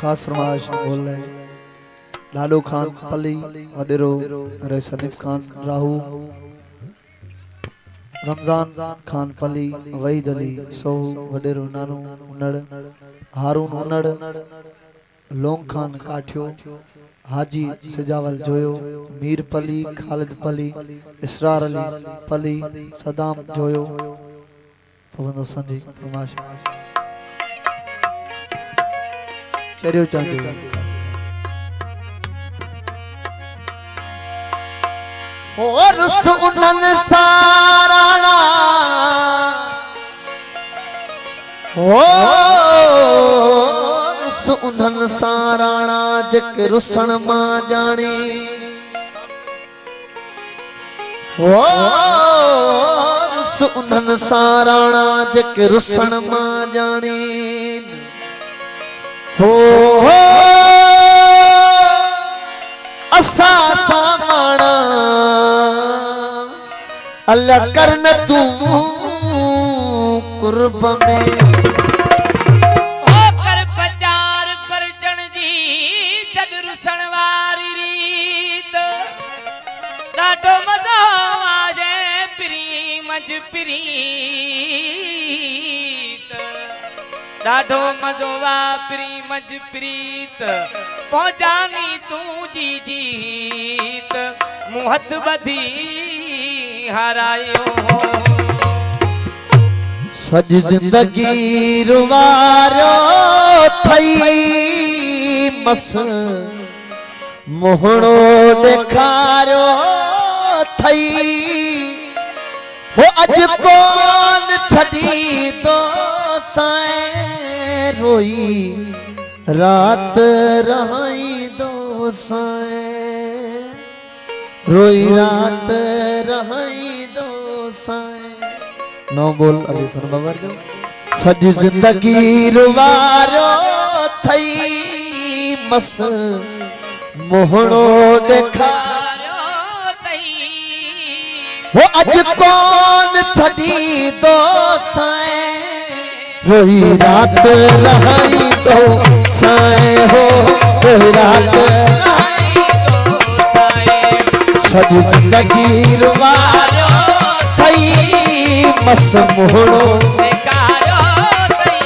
खास फरमाइश बोल रहे लालू खान पली वडेरो रे सनीफ खान राहू रमजान खान पली वहीद अली सोहू वडेरो नानू उनड़ हारून उनड़ लोंग खान काठियो हाजी सजावल जोयो मीर पली खालिद पली इसरार अली पली सदाम जोयो सबंदो संजी फरमाइश चरियो चांदो और सुनन साराना और सुनन साराना जक रुसन मां जाने और सुनन साराना जक रुसन मां जाने हो असा सामाना अल्लाह करन तू कुर्ब में ओ कर प्रचार परचण जी जग रुसण वारी रीत ॾाढो मज़ो आजे पिरी मज प्रीत ॾाढो मज़ो वा पिरी मज प्रीत पहुंचानी तू जी जीत मुहत बधी हरायो सज जिंदगी रुवारो थई मस मोहणो देखारो थई हो अज कोन छड़ी तो साए रोई रात रहाई दो साए रोई रात रहाई दो साए नौ बोल अली सन बाबर जो सज जिंदगी रुवारो थई मस मोहणो देखारो तई हो अज कौन छड़ी दो साए रोई रात रहाई दो साए हो रोई रात रहाई दो साए सज जिंदगी रुवारो थई मस मोहणो देखारो तई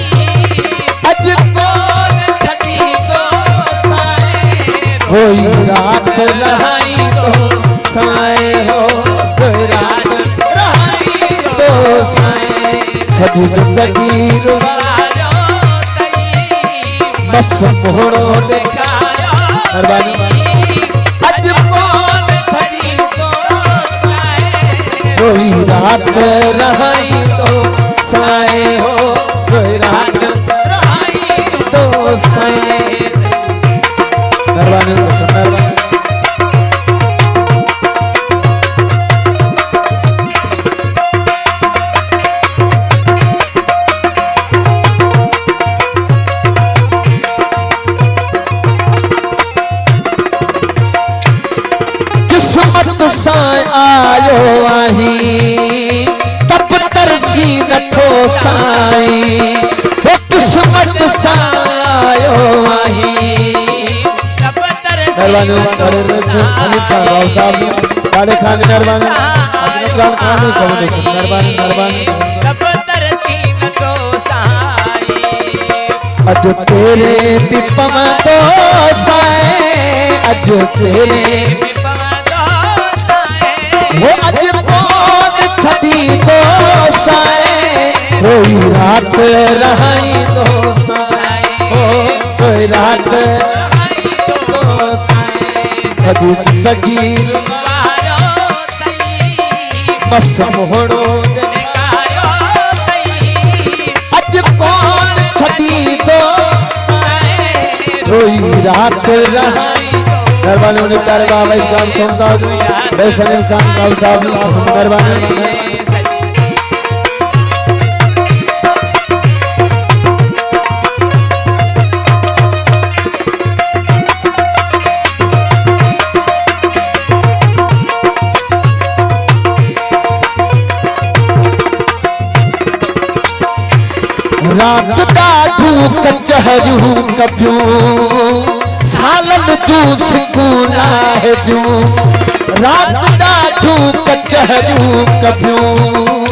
अज कौन छड़ी दो साए रोई रात रहाई दो साए हो रोई रात रहाई दो साए सजी जिंदगी रुवारो तई बस मोहणो देखारो मेहरबानी अज कौन छड़ी दो साए रोई रात रहाई दो साए हो रोई रात रहाई दो साए मेहरबानी मेहरबानी किस्मत सां आयो आही तब तरसी नथो साईं वो किस्मत सां आयो आही तब तरसी मेहरबानी बड़े रस हनीफा राव साहब बड़े खान मेहरबानी अजनब खान सब मेहरबानी मेहरबानी तब तरसी न तो साई अज तेरे पिपम तो साए अज तेरे वो अज कौन छड़ी दो साए रोई रात रहाई दो साए हो रोई रात रहाई दो साए सजी जिंदगी बस मोहड़ो अज कौन छड़ी दो रोई रात रहाई मेहरबानी उन्हें दरबार में काम समझा दो बेसने काम गाँव साहब मेहरबानी रात ॾाढू कचहरियूं कबियूं सालन जूं सिकून आहे ॿियूं रात ॾाढू कचहरियूं कबियूं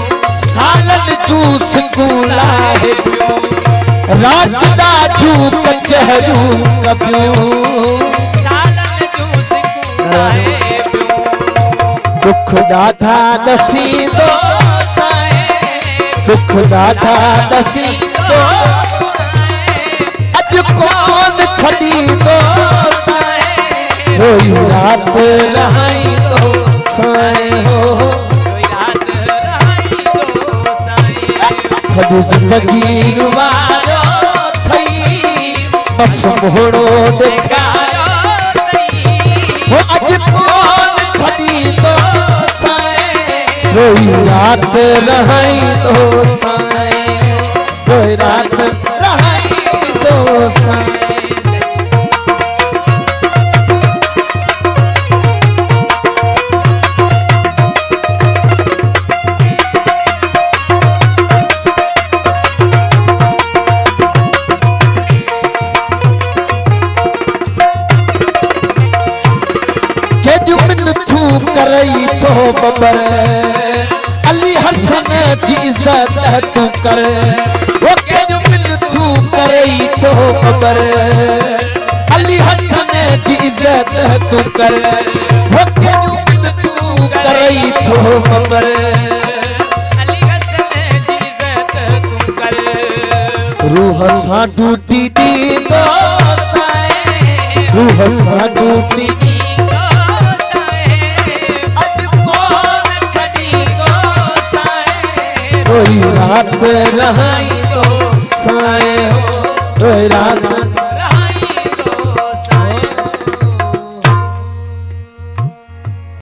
सालन जूं सिकून आहे ॿियूं रात ॾाढू कचहरियूं कबियूं सालन जूं सिकून आहे ॿियूं दुख ॾाढा दसींदो दुख ॾाढा दसींदो अॼु कौन छॾींदो रोई रात रहाईंदो साईं हो सॼी ज़िंदगी रुवारो थई बस मोहड़ो ॾेखारो हो अॼु कौन छॾींदो रोई रात रहाई दो साईं रोई रात रहाई दो साईं केॾियूं मिनथूं करई थो बबर अली हसन जी इज्जत तू कर वो केॾियूं मिनथूं करई थो बबर अली हसन जी इज्जत तू कर वो केॾियूं मिनथूं करई थो बबर अली हसन जी इज्जत तू कर रूह सां टूटी ॾींदो साईं रूह सां टूटी रोई रात रहाई दो साईं हो रोई रात